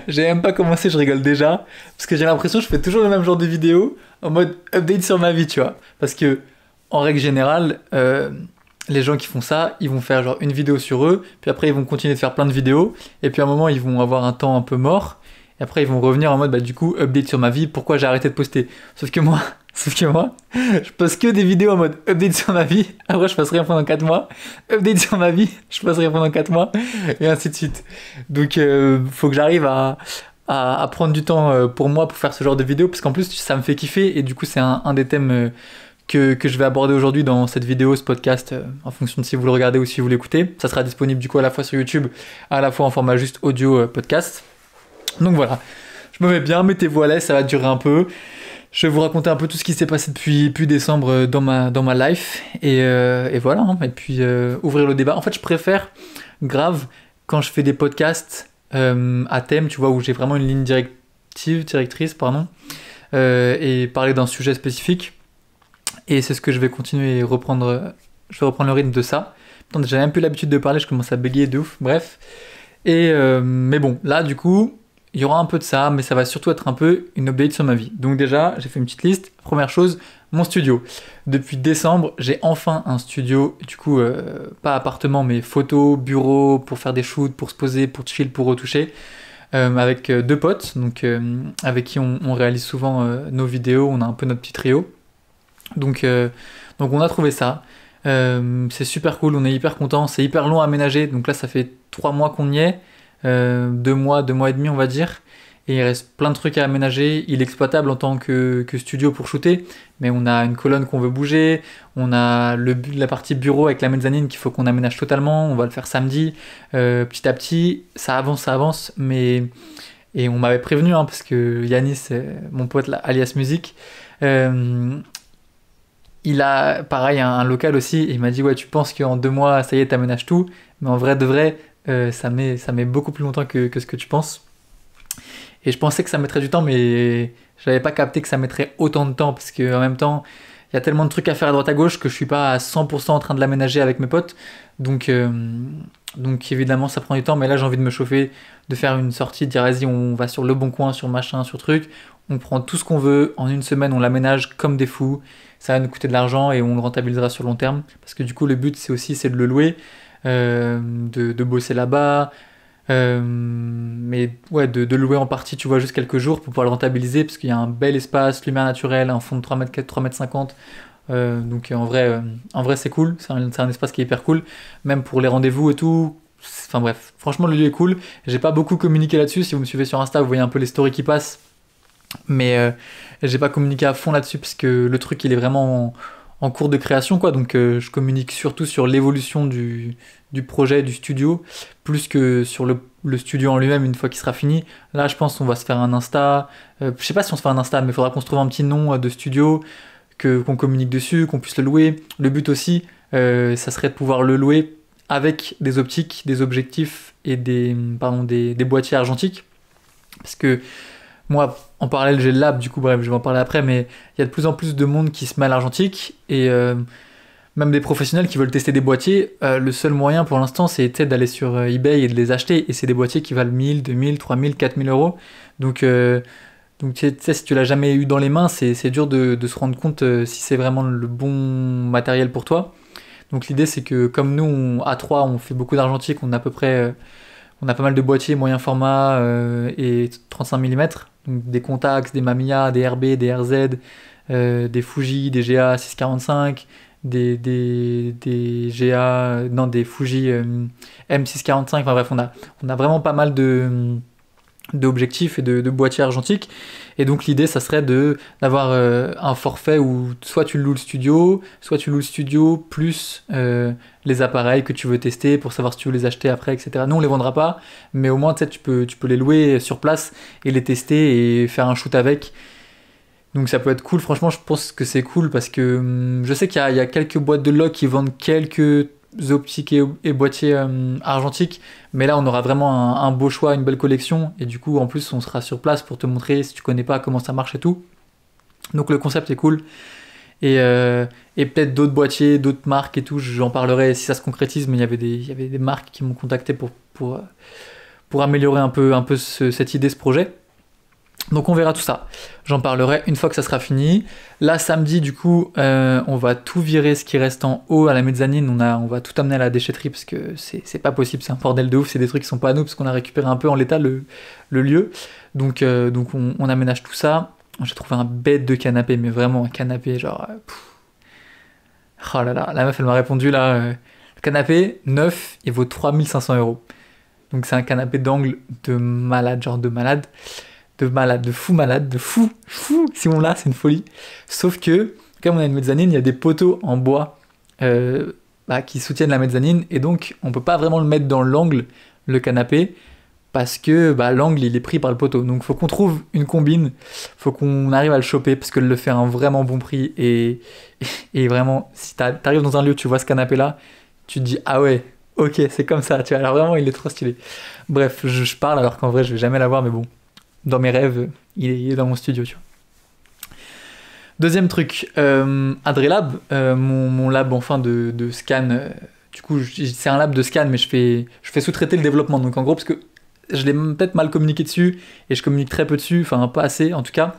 J'ai même pas commencé, je rigole déjà. Parce que j'ai l'impression que je fais toujours le même genre de vidéo en mode update sur ma vie, tu vois. Parce que, en règle générale, les gens qui font ça, ils vont faire genre une vidéo sur eux, puis après ils vont continuer de faire plein de vidéos, et puis à un moment ils vont avoir un temps un peu mort, et après ils vont revenir en mode bah du coup update sur ma vie, pourquoi j'ai arrêté de poster. Sauf que moi, sauf que moi, je poste que des vidéos en mode update sur ma vie, après je passe rien pendant 4 mois, update sur ma vie, je passe rien pendant 4 mois, et ainsi de suite. Donc faut que j'arrive à prendre du temps pour moi pour faire ce genre de vidéo, parce qu'en plus ça me fait kiffer, et du coup c'est un des thèmes que je vais aborder aujourd'hui dans cette vidéo, ce podcast, en fonction de si vous le regardez ou si vous l'écoutez. Ça sera disponible du coup à la fois sur YouTube, à la fois en format juste audio podcast. Donc voilà, je me mets bien, mettez-vous à l'aise, ça va durer un peu. Je vais vous raconter un peu tout ce qui s'est passé depuis décembre dans ma life. Et voilà, hein. Et puis ouvrir le débat. En fait, je préfère grave quand je fais des podcasts à thème, tu vois, où j'ai vraiment une ligne directrice, pardon, et parler d'un sujet spécifique. Et c'est ce que je vais continuer et reprendre. Je vais reprendre le rythme de ça. Putain, j'ai même plus l'habitude de parler, je commence à bégayer de ouf. Bref. Mais bon, là, du coup, il y aura un peu de ça, mais ça va surtout être un peu une update sur ma vie. Donc déjà, j'ai fait une petite liste. Première chose, mon studio. Depuis décembre, j'ai enfin un studio. Du coup, pas appartement, mais photo, bureau, pour faire des shoots, pour se poser, pour chill, pour retoucher. Avec deux potes, donc avec qui on réalise souvent nos vidéos. On a un peu notre petit trio. Donc, euh, donc on a trouvé ça. C'est super cool, on est hyper content. C'est hyper long à aménager. Donc là, ça fait 3 mois qu'on y est. 2 mois et demi, on va dire. Et il reste plein de trucs à aménager. Il est exploitable en tant que studio pour shooter. Mais on a une colonne qu'on veut bouger. On a la partie bureau avec la mezzanine qu'il faut qu'on aménage totalement. On va le faire samedi. Petit à petit, ça avance, ça avance. Et on m'avait prévenu, hein, parce que Yanis, mon pote là, alias Musique, euh, il a pareil un local aussi, et il m'a dit ouais, tu penses qu'en 2 mois ça y est t'aménages tout, mais en vrai de vrai ça met beaucoup plus longtemps que ce que tu penses. Et je pensais que ça mettrait du temps, mais j'avais pas capté que ça mettrait autant de temps, parce que en même temps il y a tellement de trucs à faire à droite à gauche que je suis pas à 100% en train de l'aménager avec mes potes. Donc, euh, donc évidemment ça prend du temps, mais là j'ai envie de me chauffer, de faire une sortie, de dire vas-y on va sur le bon coin, sur machin, sur truc, on prend tout ce qu'on veut, en une semaine on l'aménage comme des fous, ça va nous coûter de l'argent et on le rentabilisera sur le long terme, parce que du coup le but c'est de le louer, de bosser là-bas, mais ouais de louer en partie, tu vois, juste quelques jours pour pouvoir le rentabiliser, parce qu'il y a un bel espace, lumière naturelle, un fond de 3 mètres, 3 mètres 50. Donc en vrai c'est cool, c'est un espace qui est hyper cool, même pour les rendez-vous et tout. Enfin bref, franchement le lieu est cool. J'ai pas beaucoup communiqué là-dessus. Si vous me suivez sur Insta, vous voyez un peu les stories qui passent, mais j'ai pas communiqué à fond là-dessus parce que le truc il est vraiment en cours de création, quoi. Donc je communique surtout sur l'évolution du projet, du studio, plus que sur le studio en lui-même une fois qu'il sera fini. Là je pense qu'on va se faire un Insta. Je sais pas si on se fait un Insta, mais il faudra qu'on se trouve un petit nom de studio, qu'on communique dessus, qu'on puisse le louer. Le but aussi, ça serait de pouvoir le louer avec des optiques, des objectifs et des boîtiers argentiques. Parce que moi, en parallèle, j'ai le lab, du coup, bref, je vais en parler après, mais il y a de plus en plus de monde qui se met à l'argentique, et même des professionnels qui veulent tester des boîtiers. Le seul moyen pour l'instant, c'est d'aller sur eBay et de les acheter, et c'est des boîtiers qui valent 1000, 2000, 3000, 4000 euros. Donc, donc tu sais, si tu l'as jamais eu dans les mains, c'est dur de se rendre compte si c'est vraiment le bon matériel pour toi. Donc l'idée c'est que comme nous à 3 on fait beaucoup d'argentique, on a à peu près on a pas mal de boîtiers moyen format et 35 mm, donc des Contax, des Mamiya, des RB, des RZ, des Fuji, des GA 645, des GA, non des Fuji M645, enfin bref on a vraiment pas mal d'objectifs et de boîtiers argentiques. Et donc l'idée ça serait d'avoir un forfait où soit tu loues le studio, soit tu loues le studio plus les appareils que tu veux tester pour savoir si tu veux les acheter après, etc. Nous on les vendra pas, mais au moins tu sais, tu peux les louer sur place et les tester et faire un shoot avec. Donc ça peut être cool, franchement je pense que c'est cool parce que je sais qu'il y a quelques boîtes de log qui vendent quelques optiques et boîtiers argentiques, mais là on aura vraiment un beau choix, une belle collection, et du coup en plus on sera sur place pour te montrer si tu connais pas comment ça marche et tout. Donc le concept est cool, et peut-être d'autres boîtiers, d'autres marques et tout, j'en parlerai si ça se concrétise, mais il y avait des marques qui m'ont contacté pour améliorer un peu cette idée, ce projet. Donc on verra tout ça. J'en parlerai une fois que ça sera fini. Là, samedi, du coup, on va tout virer ce qui reste en haut à la mezzanine. On va tout amener à la déchetterie parce que c'est pas possible, c'est un bordel de ouf. C'est des trucs qui sont pas à nous parce qu'on a récupéré un peu en l'état le lieu. Donc on aménage tout ça. J'ai trouvé un bête de canapé, mais vraiment un canapé genre... Oh là là, la meuf elle m'a répondu là, le canapé neuf, il vaut 3500 €. Donc c'est un canapé d'angle de malade, genre de malade. De fou malade, de fou, si on l'a, c'est une folie. Sauf que, comme on a une mezzanine, il y a des poteaux en bois qui soutiennent la mezzanine, et donc on peut pas vraiment le mettre dans l'angle, le canapé, parce que l'angle il est pris par le poteau. Donc faut qu'on trouve une combine, faut qu'on arrive à le choper, parce que le fait un vraiment bon prix, et vraiment, si t'arrives dans un lieu, tu vois ce canapé là, tu te dis ah ouais, ok, c'est comme ça, tu vois, alors vraiment il est trop stylé. Bref, je parle alors qu'en vrai je vais jamais l'avoir, mais bon. Dans mes rêves, il est dans mon studio, tu vois. Deuxième truc, Adrelab, mon lab enfin de scan. Du coup, c'est un lab de scan, mais je fais sous-traiter le développement. Donc en gros, parce que je l'ai peut-être mal communiqué dessus, et je communique très peu dessus, enfin pas assez en tout cas.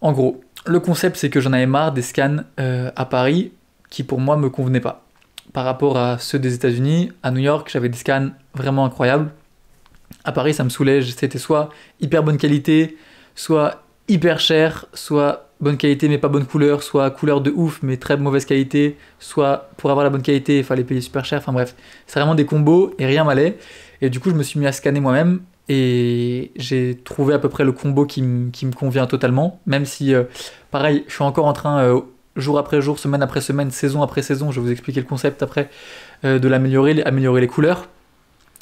En gros, le concept c'est que j'en avais marre des scans à Paris qui pour moi me convenaient pas. Par rapport à ceux des États-Unis, à New York, j'avais des scans vraiment incroyables. À Paris, ça me saoulait, c'était soit hyper bonne qualité, soit hyper cher, soit bonne qualité mais pas bonne couleur, soit couleur de ouf mais très mauvaise qualité, soit pour avoir la bonne qualité, il fallait payer super cher, enfin bref, c'est vraiment des combos et rien m'allait. Et du coup, je me suis mis à scanner moi-même et j'ai trouvé à peu près le combo qui me convient totalement, même si, pareil, je suis encore en train, jour après jour, semaine après semaine, saison après saison, je vais vous expliquer le concept après, de l'améliorer, améliorer les couleurs.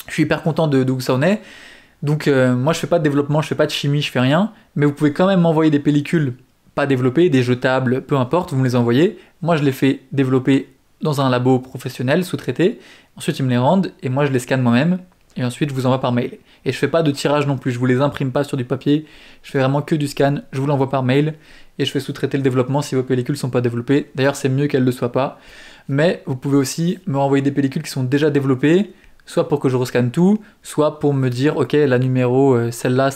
Je suis hyper content de où ça en est. Donc moi je fais pas de développement, je fais pas de chimie, je fais rien, mais vous pouvez quand même m'envoyer des pellicules pas développées, des jetables, peu importe, vous me les envoyez. Moi je les fais développer dans un labo professionnel, sous-traité. Ensuite ils me les rendent et moi je les scanne moi-même et ensuite je vous envoie par mail. Et je fais pas de tirage non plus, je vous les imprime pas sur du papier, je fais vraiment que du scan, je vous l'envoie par mail et je fais sous-traiter le développement si vos pellicules sont pas développées. D'ailleurs c'est mieux qu'elles le soient pas, mais vous pouvez aussi me renvoyer des pellicules qui sont déjà développées, soit pour que je rescanne tout, soit pour me dire ok la numéro celle-là,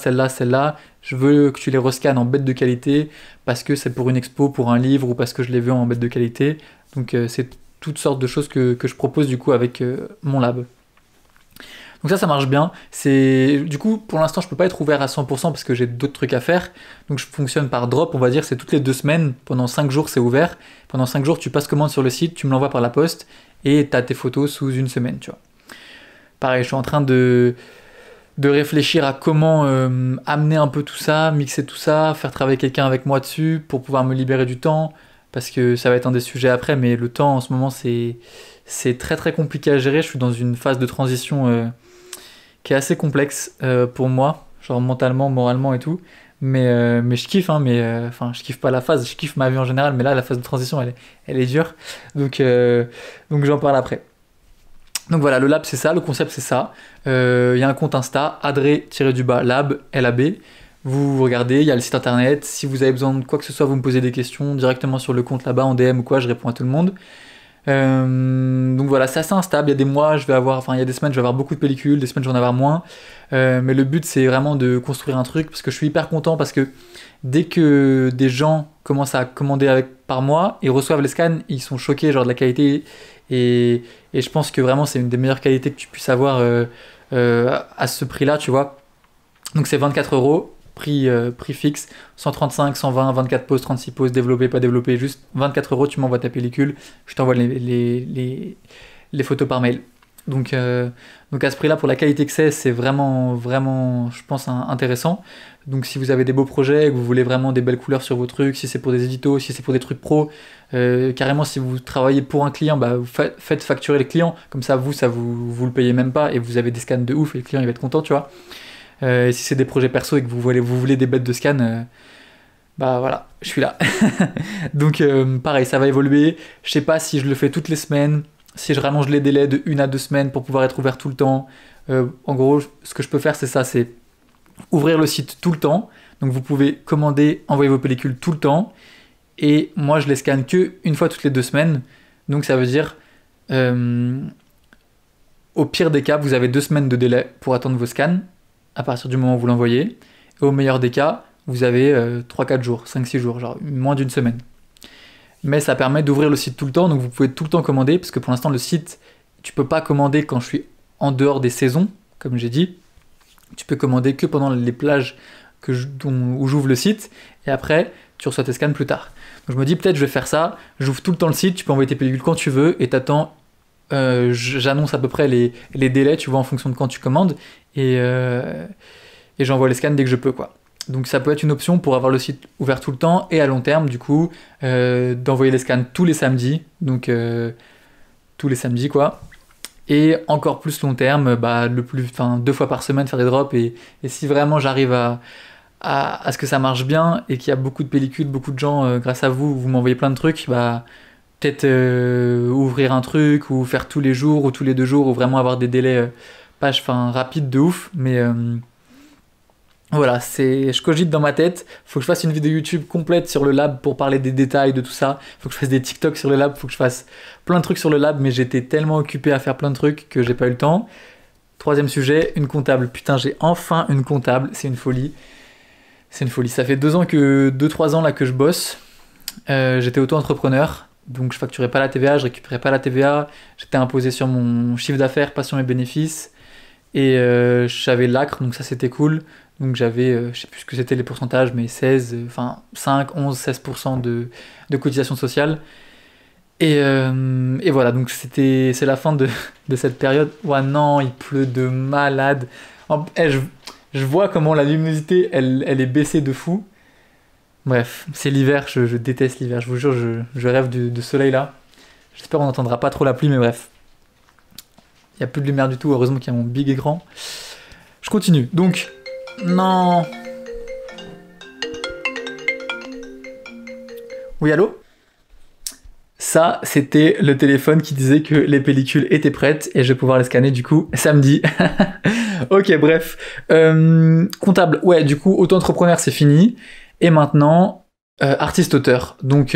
je veux que tu les rescannes en bête de qualité parce que c'est pour une expo, pour un livre ou parce que je les veux en bête de qualité. Donc c'est toutes sortes de choses que je propose du coup avec mon lab. Donc ça marche bien. Du coup pour l'instant je peux pas être ouvert à 100% parce que j'ai d'autres trucs à faire. Donc je fonctionne par drop, on va dire, c'est toutes les 2 semaines, pendant 5 jours c'est ouvert. Pendant 5 jours tu passes commande sur le site, tu me l'envoies par la poste et tu as tes photos sous une semaine, tu vois. Pareil, je suis en train de réfléchir à comment amener un peu tout ça, mixer tout ça, faire travailler quelqu'un avec moi dessus pour pouvoir me libérer du temps, parce que ça va être un des sujets après, mais le temps en ce moment c'est très très compliqué à gérer. Je suis dans une phase de transition qui est assez complexe pour moi, genre mentalement, moralement et tout, mais je kiffe, hein, enfin je kiffe pas la phase, je kiffe ma vie en général, mais là la phase de transition elle est dure, donc j'en parle après. Donc voilà, le lab c'est ça, le concept c'est ça. Il y a un compte Insta, adré-lab, LAB. Vous regardez, il y a le site internet. Si vous avez besoin de quoi que ce soit, vous me posez des questions directement sur le compte là-bas en DM ou quoi, je réponds à tout le monde. Donc voilà, c'est assez instable. Il y a des mois, il y a des semaines, je vais avoir beaucoup de pellicules, des semaines, je vais en avoir moins. Mais le but c'est vraiment de construire un truc parce que je suis hyper content parce que dès que des gens commencent à commander par moi, ils reçoivent les scans, ils sont choqués genre de la qualité et je pense que vraiment c'est une des meilleures qualités que tu puisses avoir à ce prix-là, tu vois. Donc c'est 24 €, prix fixe, 135, 120, 24 poses, 36 poses, développé, pas développé, juste 24 €, tu m'envoies ta pellicule, je t'envoie les photos par mail. Donc à ce prix-là, pour la qualité que c'est vraiment, vraiment, je pense, intéressant. Donc si vous avez des beaux projets, que vous voulez vraiment des belles couleurs sur vos trucs, si c'est pour des éditos, si c'est pour des trucs pro, carrément si vous travaillez pour un client, vous faites facturer les clients, comme ça vous le payez même pas et vous avez des scans de ouf et le client il va être content, tu vois. Et si c'est des projets perso et que vous voulez des bêtes de scan, voilà, je suis là. Donc pareil, ça va évoluer. Je sais pas si je le fais toutes les semaines, si je rallonge les délais de 1 à 2 semaines pour pouvoir être ouvert tout le temps. En gros, ce que je peux faire, c'est ça, c'est ouvrir le site tout le temps. Donc vous pouvez commander, envoyer vos pellicules tout le temps. Et moi, je les scanne que une fois toutes les 2 semaines. Donc ça veut dire au pire des cas, vous avez 2 semaines de délai pour attendre vos scans à partir du moment où vous l'envoyez. Et au meilleur des cas, vous avez 3-4 jours, 5-6 jours, genre moins d'une semaine. Mais ça permet d'ouvrir le site tout le temps, donc vous pouvez tout le temps commander, parce que pour l'instant, le site, tu peux pas commander quand je suis en dehors des saisons, comme j'ai dit. Tu peux commander que pendant les plages où j'ouvre le site, et après, tu reçois tes scans plus tard. Donc je me dis, peut-être je vais faire ça, j'ouvre tout le temps le site, tu peux envoyer tes pellicules quand tu veux, et t'attends, j'annonce à peu près les délais, tu vois, en fonction de quand tu commandes, et j'envoie les scans dès que je peux, quoi. Donc ça peut être une option pour avoir le site ouvert tout le temps, et à long terme, du coup, d'envoyer les scans tous les samedis, donc tous les samedis, quoi. Et encore plus long terme, 2 fois par semaine faire des drops, et si vraiment j'arrive à ce que ça marche bien, et qu'il y a beaucoup de pellicules, beaucoup de gens, grâce à vous, vous m'envoyez plein de trucs, peut-être ouvrir un truc, ou faire tous les jours, ou tous les 2 jours, ou vraiment avoir des délais rapides de ouf, mais voilà, je cogite dans ma tête, faut que je fasse une vidéo YouTube complète sur le lab pour parler des détails de tout ça, faut que je fasse des TikTok sur le lab, faut que je fasse plein de trucs sur le lab, mais j'étais tellement occupé à faire plein de trucs que j'ai pas eu le temps. 3e sujet, une comptable. Putain, j'ai enfin une comptable, c'est une folie. C'est une folie. Ça fait 2-3 ans là que je bosse. J'étais auto-entrepreneur, donc je facturais pas la TVA, je récupérais pas la TVA, j'étais imposé sur mon chiffre d'affaires, pas sur mes bénéfices, et j'avais l'ACRE, donc ça c'était cool. Donc j'avais, je sais plus ce que c'était les pourcentages, mais 5, 11, 16% de cotisation sociale. Et voilà, donc c'est la fin de cette période. Ouais, non, il pleut de malade. Je vois comment la luminosité, elle est baissée de fou. Bref, c'est l'hiver, je déteste l'hiver, je vous jure, je rêve de soleil là. J'espère qu'on n'entendra pas trop la pluie, mais bref. Il n'y a plus de lumière du tout, heureusement qu'il y a mon big écran. Je continue, donc... Non. Oui, allô? Ça, c'était le téléphone qui disait que les pellicules étaient prêtes et je vais pouvoir les scanner du coup samedi. Ok, bref. Comptable, ouais, du coup, auto-entrepreneur, c'est fini. Et maintenant, artiste-auteur. Donc,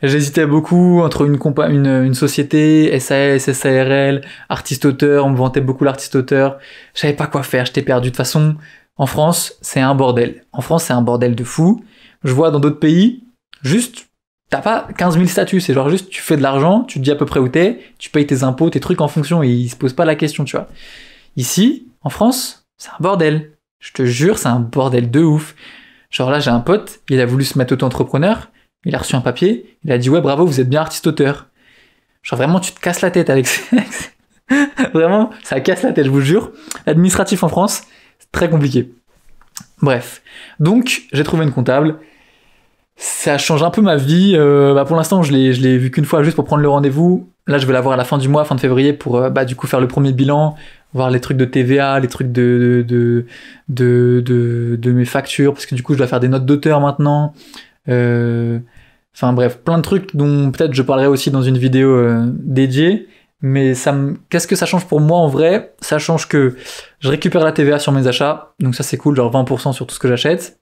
j'hésitais beaucoup entre une société, SAS, SARL, artiste-auteur. On me vantait beaucoup l'artiste-auteur. Je savais pas quoi faire, j'étais perdu. De toute façon, en France, c'est un bordel. En France, c'est un bordel de fou. Je vois dans d'autres pays, juste, t'as pas 15 000 statuts. C'est genre juste, tu fais de l'argent, tu te dis à peu près où t'es, tu payes tes impôts, tes trucs en fonction, et ils se posent pas la question, tu vois. Ici, en France, c'est un bordel. Je te jure, c'est un bordel de ouf. Genre là, j'ai un pote, il a voulu se mettre auto-entrepreneur, il a reçu un papier, il a dit « Ouais, bravo, vous êtes bien artiste-auteur. » Genre vraiment, tu te casses la tête avec ça. Vraiment, ça casse la tête, je vous jure. L'administratif en France, c'est très compliqué. Bref, donc j'ai trouvé une comptable. Ça change un peu ma vie. Pour l'instant, je l'ai vu qu'une fois juste pour prendre le rendez-vous. Là, je vais la voir à la fin du mois, fin de février, pour du coup faire le premier bilan, voir les trucs de TVA, les trucs de mes factures, parce que du coup, je dois faire des notes d'auteur maintenant. Enfin bref, plein de trucs dont peut-être je parlerai aussi dans une vidéo dédiée. Mais qu'est-ce que ça change pour moi en vrai? Ça change que je récupère la TVA sur mes achats, donc ça c'est cool, genre 20% sur tout ce que j'achète.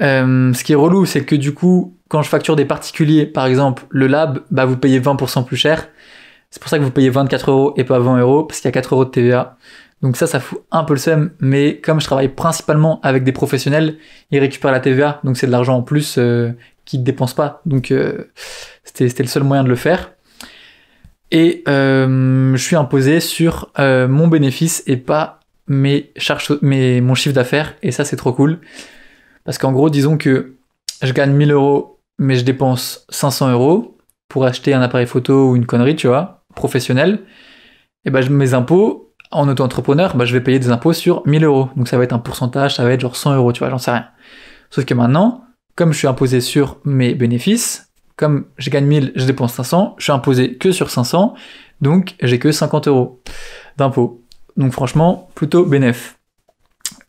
Ce qui est relou, c'est que du coup, quand je facture des particuliers, par exemple le lab, vous payez 20% plus cher. C'est pour ça que vous payez 24 € et pas 20 €, parce qu'il y a 4 € de TVA. Donc ça fout un peu le seum, mais comme je travaille principalement avec des professionnels, ils récupèrent la TVA, donc c'est de l'argent en plus qu'ils ne dépensent pas. Donc c'était le seul moyen de le faire. Et je suis imposé sur mon bénéfice et pas mon chiffre d'affaires, et ça c'est trop cool. Parce qu'en gros, disons que je gagne 1000 €, mais je dépense 500 € pour acheter un appareil photo ou une connerie, tu vois, professionnel. Et mes impôts, en auto-entrepreneur, je vais payer des impôts sur 1000 €. Donc ça va être un pourcentage, ça va être genre 100 €, tu vois, j'en sais rien. Sauf que maintenant, comme je suis imposé sur mes bénéfices, comme je gagne 1000, je dépense 500, je suis imposé que sur 500, donc j'ai que 50 € d'impôts. Donc franchement, plutôt bénéf.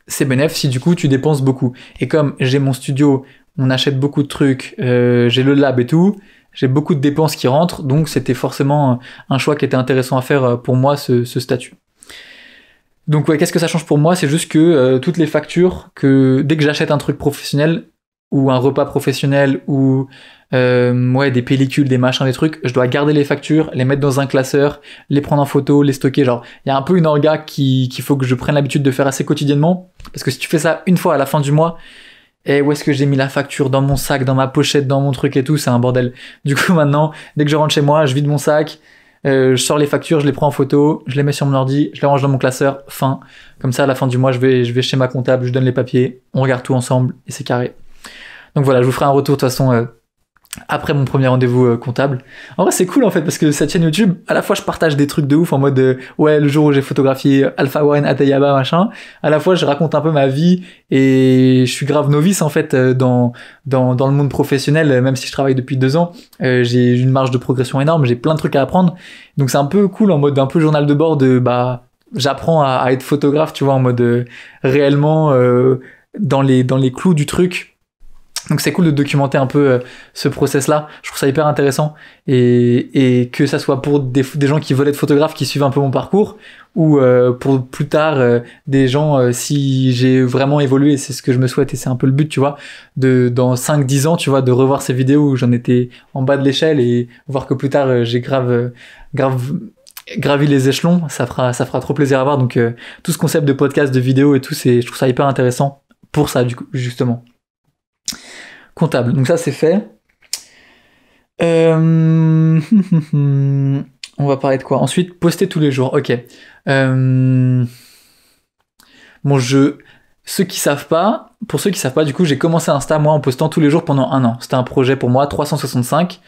C'est bénéf si du coup tu dépenses beaucoup. Et comme j'ai mon studio, on achète beaucoup de trucs, j'ai le lab et tout, j'ai beaucoup de dépenses qui rentrent, donc c'était forcément un choix qui était intéressant à faire pour moi, ce statut. Donc ouais, qu'est-ce que ça change pour moi? C'est juste que toutes les factures, dès que j'achète un truc professionnel, ou un repas professionnel ou ouais, des pellicules, des machins, des trucs, je dois garder les factures, les mettre dans un classeur, les prendre en photo, les stocker. Genre, il y a un peu une orga qu'il faut que je prenne l'habitude de faire assez quotidiennement. Parce que si tu fais ça une fois à la fin du mois, et où est-ce que j'ai mis la facture dans mon sac, dans ma pochette, dans mon truc et tout, c'est un bordel. Du coup, maintenant, dès que je rentre chez moi, je vide mon sac, je sors les factures, je les prends en photo, je les mets sur mon ordi, je les range dans mon classeur, fin. Comme ça, à la fin du mois, je vais chez ma comptable, je donne les papiers, on regarde tout ensemble et c'est carré. Donc voilà, je vous ferai un retour de toute façon après mon premier rendez-vous comptable. En vrai, c'est cool en fait parce que cette chaîne YouTube, à la fois je partage des trucs de ouf en mode ouais, le jour où j'ai photographié Alpha One, Atayaba, machin. À la fois, je raconte un peu ma vie et je suis grave novice en fait dans le monde professionnel, même si je travaille depuis 2 ans. J'ai une marge de progression énorme, j'ai plein de trucs à apprendre. Donc c'est un peu cool en mode un peu journal de bord de bah j'apprends à être photographe, tu vois, en mode réellement dans les clous du truc. Donc c'est cool de documenter un peu ce process-là. Je trouve ça hyper intéressant et que ça soit pour des gens qui veulent être photographes, qui suivent un peu mon parcours, ou pour plus tard des gens si j'ai vraiment évolué, c'est ce que je me souhaite et c'est un peu le but, tu vois, dans 5-10 ans, tu vois, de revoir ces vidéos où j'en étais en bas de l'échelle et voir que plus tard j'ai grave gravi les échelons. Ça fera trop plaisir à voir. Donc tout ce concept de podcast, de vidéo et tout, je trouve ça hyper intéressant pour ça, du coup, justement. Comptable, donc ça c'est fait. On va parler de quoi? Ensuite, poster tous les jours, ok. Bon, ceux qui savent pas, pour ceux qui savent pas, du coup, j'ai commencé Insta, moi, en postant tous les jours pendant 1 an. C'était un projet pour moi, 365,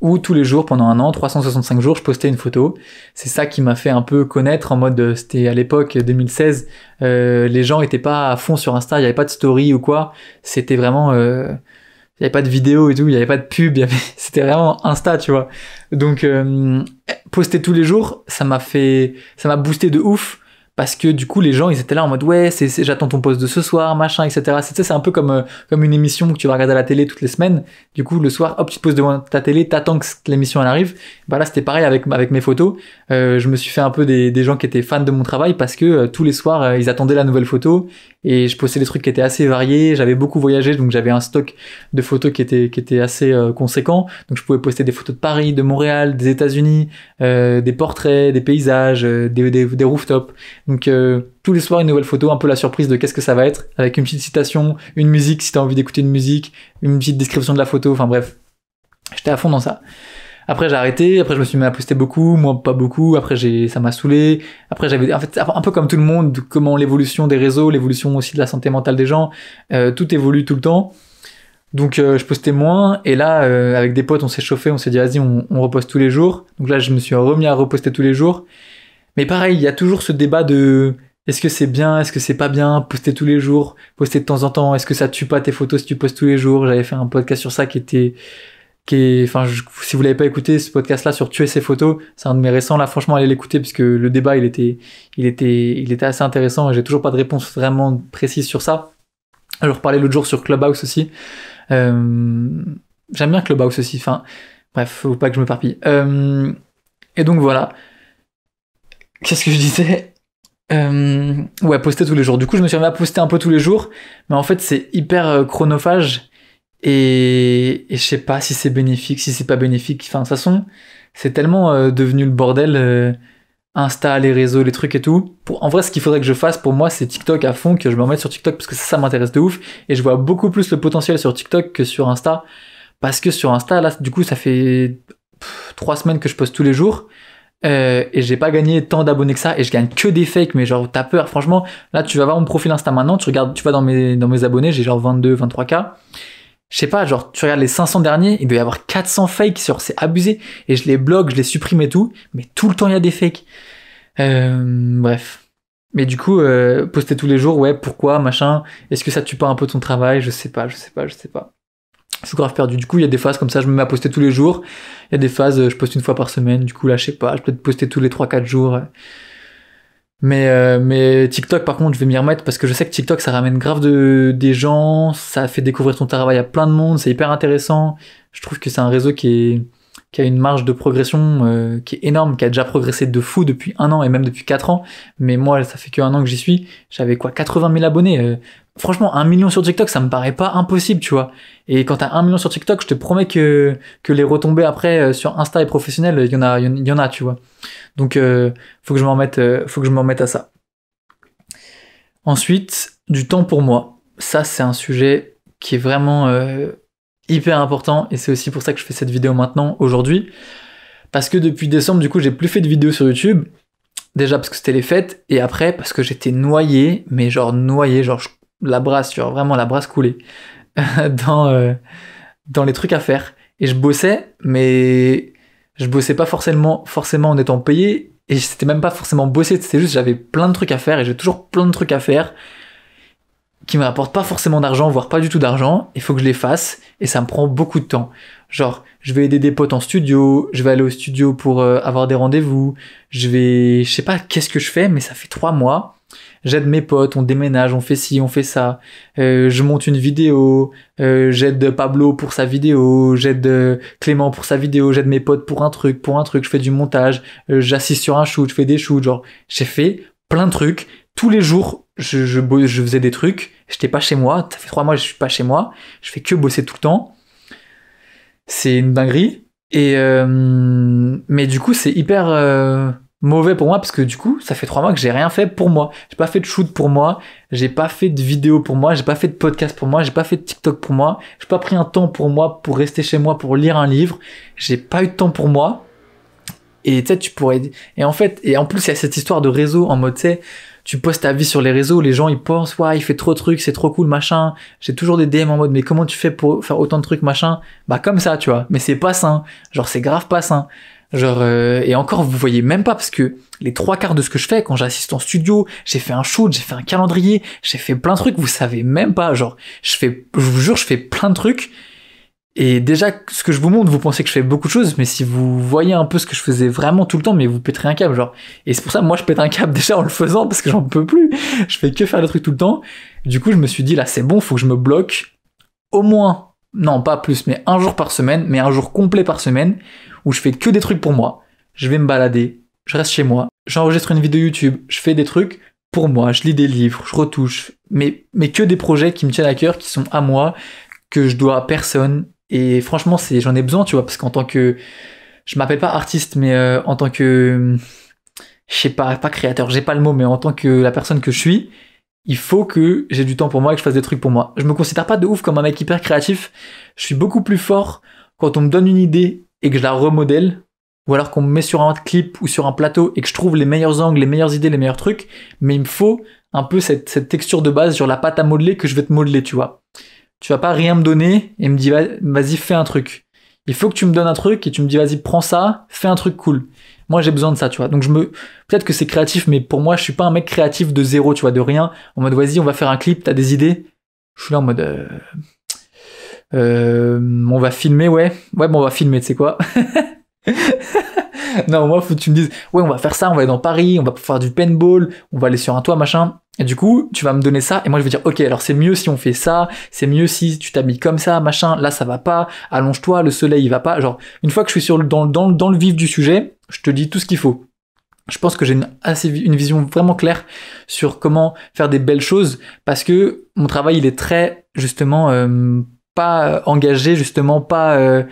où tous les jours, pendant 1 an, 365 jours, je postais une photo. C'est ça qui m'a fait un peu connaître, en mode, c'était à l'époque, 2016, les gens étaient pas à fond sur Insta, il y avait pas de story ou quoi, c'était vraiment... il y avait pas de vidéo et tout, il y avait pas de pub, c'était vraiment Insta, tu vois. Donc poster tous les jours, ça m'a boosté de ouf parce que du coup les gens ils étaient là en mode ouais, j'attends ton post de ce soir, machin, etc. C'est un peu comme une émission que tu vas regarder à la télé toutes les semaines. Du coup le soir, hop, tu te poses devant ta télé, t'attends que l'émission elle arrive. Bah là c'était pareil avec mes photos. Je me suis fait un peu des gens qui étaient fans de mon travail parce que tous les soirs ils attendaient la nouvelle photo et je postais des trucs qui étaient assez variés. J'avais beaucoup voyagé donc j'avais un stock de photos qui était assez conséquent. Donc je pouvais poster des photos de Paris, de Montréal, des États-Unis, des portraits, des paysages, des rooftops. Donc tous les soirs une nouvelle photo, un peu la surprise de qu'est-ce que ça va être, avec une petite citation, une musique si t'as envie d'écouter une musique, une petite description de la photo, enfin bref. J'étais à fond dans ça. Après j'ai arrêté, après je me suis mis à poster beaucoup, moi pas beaucoup, après ça m'a saoulé. Après j'avais en fait un peu comme tout le monde, comment l'évolution des réseaux, l'évolution aussi de la santé mentale des gens, tout évolue tout le temps. Donc je postais moins et là avec des potes on s'est chauffé, on s'est dit vas-y on reposte tous les jours. Donc là je me suis remis à reposter tous les jours. Mais pareil, il y a toujours ce débat de est-ce que c'est bien, est-ce que c'est pas bien, poster tous les jours, poster de temps en temps, est-ce que ça tue pas tes photos si tu postes tous les jours. J'avais fait un podcast sur ça si vous l'avez pas écouté, ce podcast-là sur tuer ses photos, c'est un de mes récents, là, franchement, allez l'écouter, puisque le débat, il était assez intéressant, et j'ai toujours pas de réponse vraiment précise sur ça. Je reparlais l'autre jour sur Clubhouse aussi. J'aime bien Clubhouse aussi, enfin, bref, faut pas que je me m'éparpille. Et donc voilà. Qu'est-ce que je disais? Ouais, poster tous les jours. Du coup, je me suis remis à poster un peu tous les jours, mais en fait, c'est hyper chronophage, et je sais pas si c'est bénéfique, si c'est pas bénéfique. Enfin, de toute façon, c'est tellement devenu le bordel, Insta, les réseaux, les trucs et tout. En vrai, ce qu'il faudrait que je fasse pour moi, c'est TikTok à fond, que je me remette sur TikTok, parce que ça m'intéresse de ouf, et je vois beaucoup plus le potentiel sur TikTok que sur Insta, parce que sur Insta, là, du coup, ça fait 3 semaines que je poste tous les jours, et j'ai pas gagné tant d'abonnés que ça, et je gagne que des fakes, mais genre t'as peur, franchement. Là tu vas voir mon profil Insta maintenant, tu vas dans mes abonnés, j'ai genre 23K. Je sais pas, genre tu regardes les 500 derniers, il doit y avoir 400 fakes, c'est abusé, et je les bloque, je les supprime et tout, mais tout le temps il y a des fakes. Bref. Mais du coup, poster tous les jours, ouais, pourquoi, machin, est-ce que ça tue pas un peu ton travail? Je sais pas. Je suis grave perdu. Du coup, il y a des phases comme ça, je me mets à poster tous les jours. Il y a des phases, je poste une fois par semaine. Du coup, là, je sais pas, je peux peut-être poster tous les 3-4 jours. Mais TikTok, par contre, je vais m'y remettre parce que je sais que TikTok, ça ramène grave des gens, ça fait découvrir ton travail à plein de monde, c'est hyper intéressant. Je trouve que c'est un réseau qui qui a une marge de progression qui est énorme, qui a déjà progressé de fou depuis 1 an et même depuis 4 ans. Mais moi, ça fait que 1 an que j'y suis. J'avais 80 000 abonnés. Franchement, 1 million sur TikTok, ça me paraît pas impossible, tu vois. Et quand t'as 1 million sur TikTok, je te promets que les retombées après sur Insta et professionnel, il y en a, tu vois. Donc, faut que je m'en mette à ça. Ensuite, du temps pour moi. Ça, c'est un sujet qui est vraiment hyper important, et c'est aussi pour ça que je fais cette vidéo maintenant, aujourd'hui, parce que depuis décembre, du coup, j'ai plus fait de vidéos sur YouTube, déjà parce que c'était les fêtes, et après parce que j'étais noyé, la brasse, tu vois, vraiment la brasse coulée, dans les trucs à faire, et je bossais, mais je bossais pas forcément en étant payé, et c'était même pas forcément bosser, c'était juste j'avais plein de trucs à faire, et j'ai toujours plein de trucs à faire, qui me rapportent pas forcément d'argent, voire pas du tout d'argent, il faut que je les fasse, et ça me prend beaucoup de temps. Genre, je vais aider des potes en studio, je vais aller au studio pour avoir des rendez-vous, je sais pas qu'est-ce que je fais, mais ça fait 3 mois, j'aide mes potes, on déménage, on fait ci, on fait ça, je monte une vidéo, j'aide Pablo pour sa vidéo, j'aide Clément pour sa vidéo, j'aide mes potes pour un truc, je fais du montage, j'assiste sur un shoot, je fais des shoots, genre, j'ai fait plein de trucs, tous les jours, je faisais des trucs, j'étais pas chez moi, ça fait 3 mois que je suis pas chez moi, je fais que bosser tout le temps, c'est une dinguerie, et mais du coup c'est hyper mauvais pour moi, parce que du coup ça fait 3 mois que j'ai rien fait pour moi, j'ai pas fait de shoot pour moi, j'ai pas fait de vidéo pour moi, j'ai pas fait de podcast pour moi, j'ai pas fait de TikTok pour moi, j'ai pas pris un temps pour moi, pour rester chez moi, pour lire un livre, j'ai pas eu de temps pour moi, et tu sais tu pourrais, et en plus il y a cette histoire de réseau, en mode tu sais, tu postes ta vie sur les réseaux, les gens ils pensent ouais il fait trop de trucs, c'est trop cool machin, j'ai toujours des DM en mode mais comment tu fais pour faire autant de trucs machin, bah comme ça tu vois, mais c'est pas sain, genre c'est grave pas sain, genre et encore vous voyez même pas, parce que les 3/4 de ce que je fais quand j'assiste en studio, j'ai fait un shoot, j'ai fait un calendrier, j'ai fait plein de trucs, vous savez même pas, genre je vous jure je fais plein de trucs. Et déjà, ce que je vous montre, vous pensez que je fais beaucoup de choses, mais si vous voyez un peu ce que je faisais vraiment tout le temps, mais vous pèterez un câble, genre. Et c'est pour ça, moi, je pète un câble déjà en le faisant, parce que j'en peux plus. Je fais que faire le truc tout le temps. Du coup, je me suis dit, là, c'est bon, faut que je me bloque au moins, non, pas plus, mais un jour par semaine, mais un jour complet par semaine, où je fais que des trucs pour moi. Je vais me balader, je reste chez moi, j'enregistre une vidéo YouTube, je fais des trucs pour moi, je lis des livres, je retouche, mais que des projets qui me tiennent à cœur, qui sont à moi, que je dois à personne. Et franchement, j'en ai besoin, tu vois, parce qu'en tant que, je m'appelle pas artiste, mais en tant que, je sais pas créateur, j'ai pas le mot, mais en tant que la personne que je suis, il faut que j'ai du temps pour moi et que je fasse des trucs pour moi. Je me considère pas de ouf comme un mec hyper créatif. Je suis beaucoup plus fort quand on me donne une idée et que je la remodèle, ou alors qu'on me met sur un clip ou sur un plateau et que je trouve les meilleurs angles, les meilleures idées, les meilleurs trucs. Mais il me faut un peu cette texture de base sur la pâte à modeler que je vais te modeler, tu vois. Tu vas pas rien me donner et me dire vas-y fais un truc. Il faut que tu me donnes un truc et tu me dis vas-y prends ça, fais un truc cool. Moi j'ai besoin de ça, tu vois. Donc peut-être que c'est créatif, mais pour moi je suis pas un mec créatif de zéro, tu vois, de rien. En mode vas-y on va faire un clip, t'as des idées. Je suis là en mode on va filmer, ouais bon on va filmer, tu sais quoi. Non, moi, faut que tu me dises, ouais, on va faire ça, on va aller dans Paris, on va faire du paintball, on va aller sur un toit, machin. Et du coup, tu vas me donner ça, et moi, je vais dire, ok, alors c'est mieux si on fait ça, c'est mieux si tu t'habilles comme ça, machin, là, ça va pas, allonge-toi, le soleil, il va pas. Genre, une fois que je suis dans le vif du sujet, je te dis tout ce qu'il faut. Je pense que j'ai une vision vraiment claire sur comment faire des belles choses, parce que mon travail, il est très, justement, pas engagé, justement, pas...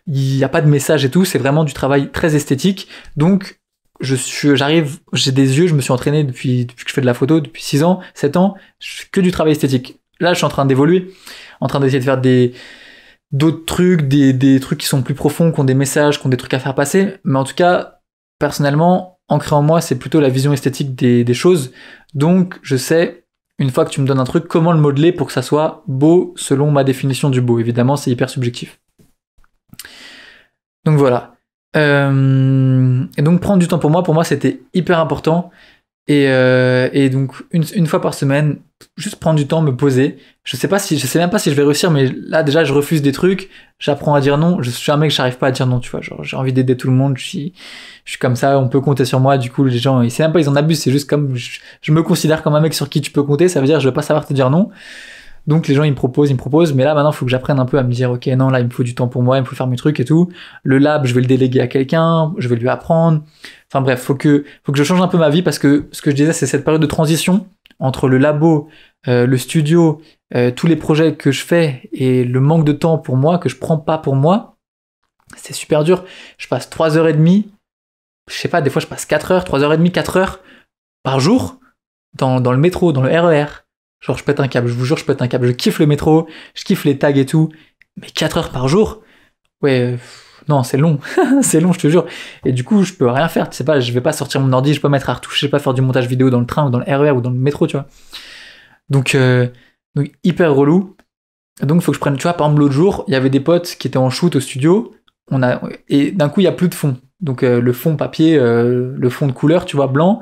il n'y a pas de message et tout, c'est vraiment du travail très esthétique. Donc, j'arrive, j'ai des yeux, je me suis entraîné depuis que je fais de la photo, depuis 6 ans, 7 ans, je fais que du travail esthétique. Là, je suis en train d'évoluer, en train d'essayer de faire d'autres trucs, des trucs qui sont plus profonds, qui ont des messages, qui ont des trucs à faire passer. Mais en tout cas, personnellement, ancré en moi, c'est plutôt la vision esthétique des choses. Donc, je sais, une fois que tu me donnes un truc, comment le modeler pour que ça soit beau selon ma définition du beau. Évidemment, c'est hyper subjectif. Donc voilà. Et donc prendre du temps pour moi c'était hyper important. Et donc une fois par semaine, juste prendre du temps, me poser. Je sais même pas si je vais réussir, mais là déjà je refuse des trucs, j'apprends à dire non. Je suis un mec, j'arrive pas à dire non, tu vois. Genre j'ai envie d'aider tout le monde, je suis comme ça, on peut compter sur moi. Du coup les gens, ils en abusent, c'est juste comme je me considère comme un mec sur qui tu peux compter. Ça veut dire je vais pas savoir te dire non. Donc les gens ils me proposent, mais là maintenant il faut que j'apprenne un peu à me dire ok non là il me faut du temps pour moi, il me faut faire mes trucs et tout. Le lab je vais le déléguer à quelqu'un, je vais lui apprendre. Enfin bref, faut que je change un peu ma vie parce que ce que je disais c'est cette période de transition entre le labo, le studio, tous les projets que je fais et le manque de temps pour moi que je prends pas pour moi, c'est super dur. Je passe 3h30, je sais pas, des fois je passe 4h, 3h30, 4h par jour dans le métro, dans le RER. Genre, je pète un câble, je vous jure, je pète un câble. Je kiffe le métro, je kiffe les tags et tout. Mais 4 heures par jour, ouais, non, c'est long. C'est long, je te jure. Et du coup, je peux rien faire. Tu sais pas, je vais pas sortir mon ordi, je vais pas mettre à retoucher, je vais pas faire du montage vidéo dans le train ou dans le RER ou dans le métro, tu vois. Donc hyper relou. Donc, il faut que je prenne, tu vois, par exemple, l'autre jour, il y avait des potes qui étaient en shoot au studio. Et d'un coup, il y a plus de fond. Donc, le fond papier, le fond de couleur, tu vois, blanc,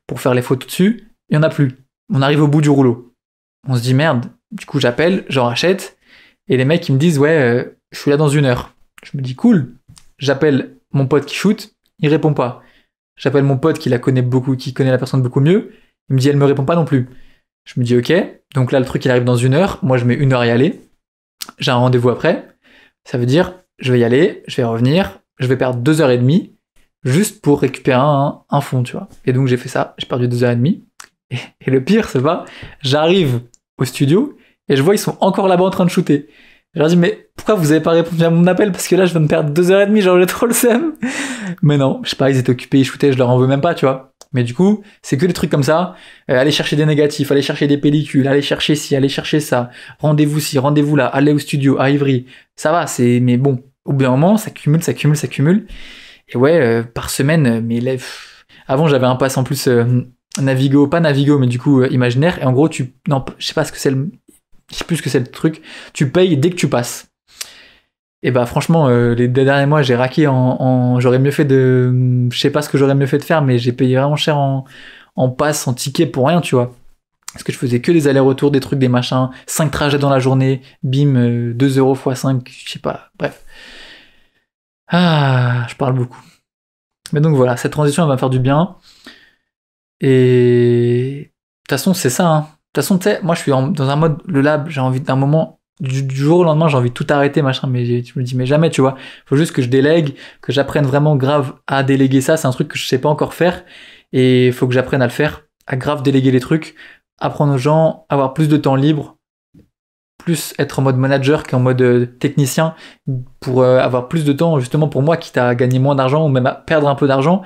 pour faire les photos dessus, il y en a plus. On arrive au bout du rouleau. On se dit merde, du coup j'appelle, j'en rachète, et les mecs ils me disent ouais, je suis là dans 1 heure. Je me dis cool, j'appelle mon pote qui shoot, il répond pas. J'appelle mon pote qui la connaît beaucoup, qui connaît la personne beaucoup mieux, il me dit elle me répond pas non plus. Je me dis ok, donc là le truc il arrive dans 1 heure, moi je mets 1 heure à y aller, j'ai un rendez-vous après, ça veut dire je vais y aller, je vais revenir, je vais perdre 2h30 juste pour récupérer un fond, tu vois. Et donc j'ai fait ça, j'ai perdu 2h30. Et le pire, c'est pas, j'arrive au studio et je vois ils sont encore là-bas en train de shooter. Je leur dis mais pourquoi vous avez pas répondu à mon appel parce que là je viens de perdre 2h30, genre j'ai trop le seum. Mais non, je sais pas, ils étaient occupés, ils shootaient, je leur en veux même pas, tu vois. Mais du coup, c'est que des trucs comme ça, aller chercher des négatifs, aller chercher des pellicules, aller chercher ci, aller chercher ça, rendez-vous ci, rendez-vous là, aller au studio, à Ivry, ça va, mais bon, au bout d'un moment, ça cumule. Et ouais, par semaine, avant j'avais un pass en plus Navigo, pas Navigo, mais du coup imaginaire. Et en gros, non, je sais pas ce que c'est je sais plus ce que c'est le truc. Tu payes dès que tu passes. Et bah franchement, les 2 derniers mois, j'ai raqué j'aurais mieux fait je sais pas ce que j'aurais mieux fait de faire, mais j'ai payé vraiment cher en passe, en ticket pour rien, tu vois. Parce que je faisais que des allers-retours, des trucs, des machins, 5 trajets dans la journée, bim, 2 euros x 5, je sais pas, bref. Ah, je parle beaucoup. Mais donc voilà, cette transition, elle va me faire du bien. Et de toute façon, c'est ça. Hein. De toute façon, tu sais, moi, je suis dans un mode, le lab, j'ai envie d'un moment, du jour au lendemain, j'ai envie de tout arrêter, machin, mais je me dis, mais jamais, tu vois. Faut juste que je délègue, que j'apprenne vraiment grave à déléguer ça. C'est un truc que je sais pas encore faire. Et il faut que j'apprenne à le faire, à grave déléguer les trucs, apprendre aux gens, avoir plus de temps libre, plus être en mode manager qu'en mode technicien, pour avoir plus de temps, justement, pour moi, quitte à gagner moins d'argent ou même à perdre un peu d'argent.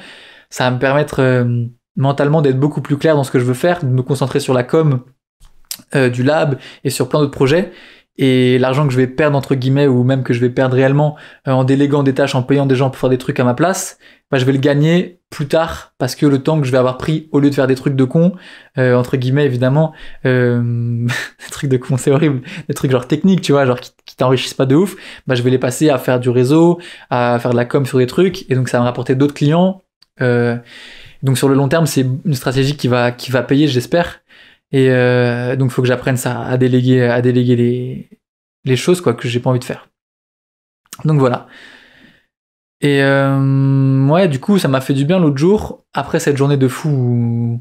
Ça va me permettre mentalement d'être beaucoup plus clair dans ce que je veux faire, de me concentrer sur la com du lab et sur plein d'autres projets. Et l'argent que je vais perdre entre guillemets ou même que je vais perdre réellement en déléguant des tâches, en payant des gens pour faire des trucs à ma place, bah, je vais le gagner plus tard parce que le temps que je vais avoir pris au lieu de faire des trucs de con, entre guillemets évidemment, des trucs de con c'est horrible, des trucs genre techniques tu vois, genre qui t'enrichissent pas de ouf, bah je vais les passer à faire du réseau, à faire de la com sur des trucs et donc ça va me rapporter d'autres clients. Donc sur le long terme, c'est une stratégie qui va payer, j'espère. Et donc il faut que j'apprenne ça, à déléguer les choses quoi que j'ai pas envie de faire. Donc voilà. Et ouais, du coup, ça m'a fait du bien l'autre jour, après cette journée de fou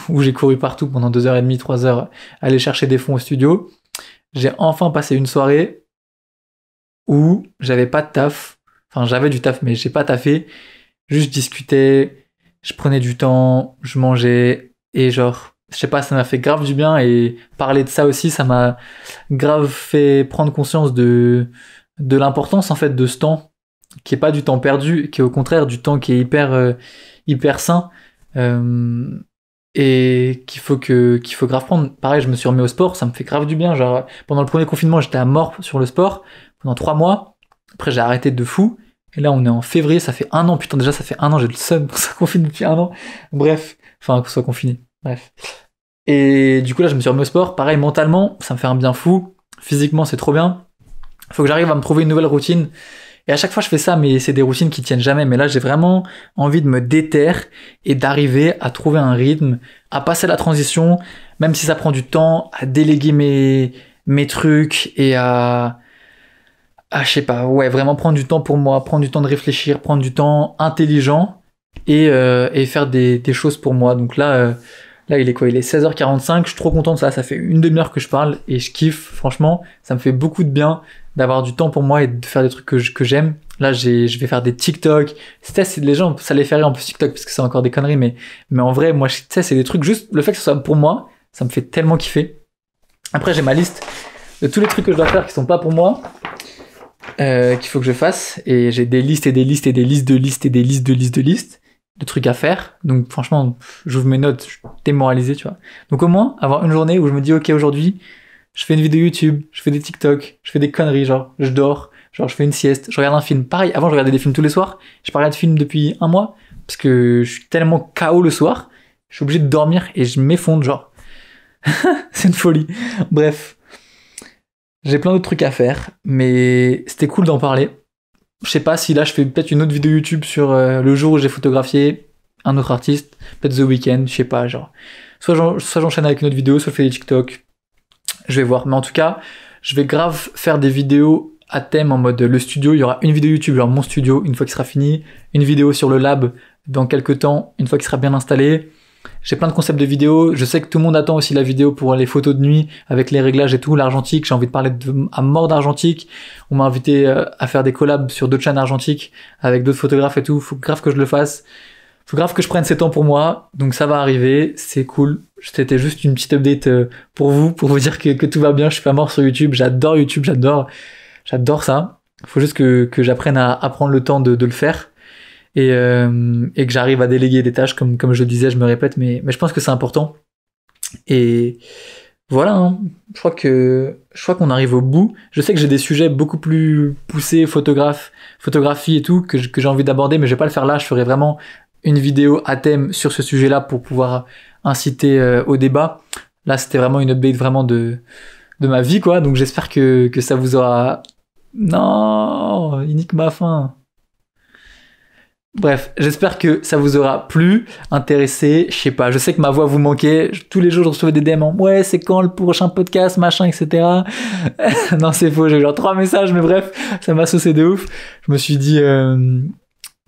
où j'ai couru partout pendant 2h30, 3 heures, aller chercher des fonds au studio. J'ai enfin passé une soirée où j'avais pas de taf. Enfin, j'avais du taf, mais j'ai pas taffé. Juste discutais, je prenais du temps, je mangeais, et genre, je sais pas, ça m'a fait grave du bien, et parler de ça aussi, ça m'a grave fait prendre conscience de l'importance, en fait, de ce temps, qui est pas du temps perdu, qui est au contraire du temps qui est hyper sain, et qu'il faut grave prendre. Pareil, je me suis remis au sport, ça me fait grave du bien, genre, pendant le premier confinement, j'étais à mort sur le sport, pendant 3 mois, après j'ai arrêté de fou, et là, on est en février, ça fait 1 an. Putain, déjà, ça fait 1 an, j'ai le seum qu'on soit confiné depuis 1 an. Bref. Enfin, qu'on soit confiné. Bref. Et du coup, là, je me suis remis au sport. Pareil, mentalement, ça me fait un bien fou. Physiquement, c'est trop bien. Faut que j'arrive à me trouver une nouvelle routine. Et à chaque fois, je fais ça, mais c'est des routines qui tiennent jamais. Mais là, j'ai vraiment envie de me déterre et d'arriver à trouver un rythme, à passer la transition, même si ça prend du temps, à déléguer mes trucs et je sais pas, ouais, vraiment prendre du temps pour moi, prendre du temps de réfléchir, prendre du temps intelligent et faire des choses pour moi. Donc là, Là, il est quoi? Il est 16h45. Je suis trop content de ça. Ça fait une demi-heure que je parle et je kiffe. Franchement, ça me fait beaucoup de bien d'avoir du temps pour moi et de faire des trucs que j'aime. Là, je vais faire des TikTok. Les gens, ça les fait rire en plus TikTok parce que c'est encore des conneries, mais en vrai, moi, tu sais, c'est des trucs juste, le fait que ce soit pour moi, ça me fait tellement kiffer. Après, j'ai ma liste de tous les trucs que je dois faire qui sont pas pour moi, qu'il faut que je fasse. Et j'ai des listes et des listes et des listes de listes et des listes de listes de listes de trucs à faire. Donc, franchement, j'ouvre mes notes, je suis démoralisé, tu vois. Donc, au moins, avoir une journée où je me dis, ok, aujourd'hui, je fais une vidéo YouTube, je fais des TikTok, je fais des conneries, genre, je dors, genre, je fais une sieste, je regarde un film. Pareil, avant, je regardais des films tous les soirs. J'ai pas regardé de film depuis un mois, parce que je suis tellement KO le soir, je suis obligé de dormir et je m'effondre, genre. C'est une folie. Bref. J'ai plein d'autres trucs à faire, mais c'était cool d'en parler. Je sais pas si là, je fais peut-être une autre vidéo YouTube sur le jour où j'ai photographié un autre artiste, peut-être The Weeknd, je sais pas, genre. Soit j'enchaîne avec une autre vidéo, soit je fais des TikTok. Je vais voir. Mais en tout cas, je vais grave faire des vidéos à thème en mode le studio. Il y aura une vidéo YouTube, genre mon studio, une fois qu'il sera fini. Une vidéo sur le lab dans quelques temps, une fois qu'il sera bien installé. J'ai plein de concepts de vidéos. Je sais que tout le monde attend aussi la vidéo pour les photos de nuit avec les réglages et tout, l'argentique. J'ai envie de parler à mort d'argentique. On m'a invité à faire des collabs sur d'autres chaînes argentiques avec d'autres photographes et tout. Faut grave que je le fasse. Faut grave que je prenne ces temps pour moi. Donc ça va arriver. C'est cool. C'était juste une petite update pour vous dire que tout va bien. Je suis pas mort sur YouTube. J'adore YouTube. J'adore ça. Faut juste que j'apprenne à prendre le temps de le faire. Et que j'arrive à déléguer des tâches comme je le disais, je me répète, mais je pense que c'est important. Et voilà, hein. Je crois qu'on arrive au bout. Je sais que j'ai des sujets beaucoup plus poussés, photographie et tout, que j'ai envie d'aborder, mais je vais pas le faire là. Je ferai vraiment une vidéo à thème sur ce sujet-là pour pouvoir inciter au débat. Là, c'était vraiment une update vraiment de ma vie, quoi. Donc j'espère que ça vous aura... Non, il nique ma fin. Bref, j'espère que ça vous aura plu, intéressé, je sais pas, je sais que ma voix vous manquait, tous les jours je recevais des DM en ouais c'est quand le prochain podcast, machin, etc. Non c'est faux, j'ai eu genre 3 messages, mais bref, ça m'a saucé de ouf. Je me suis dit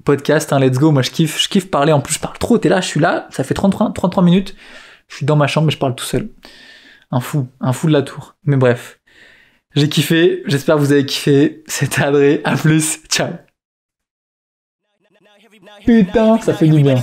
podcast, hein, let's go, moi je kiffe parler, en plus je parle trop, t'es là, je suis là, ça fait 33 minutes, je suis dans ma chambre mais je parle tout seul. Un fou de la tour, mais bref. J'ai kiffé, j'espère que vous avez kiffé, c'était Adré, à plus, ciao. Putain, ça fait du bien.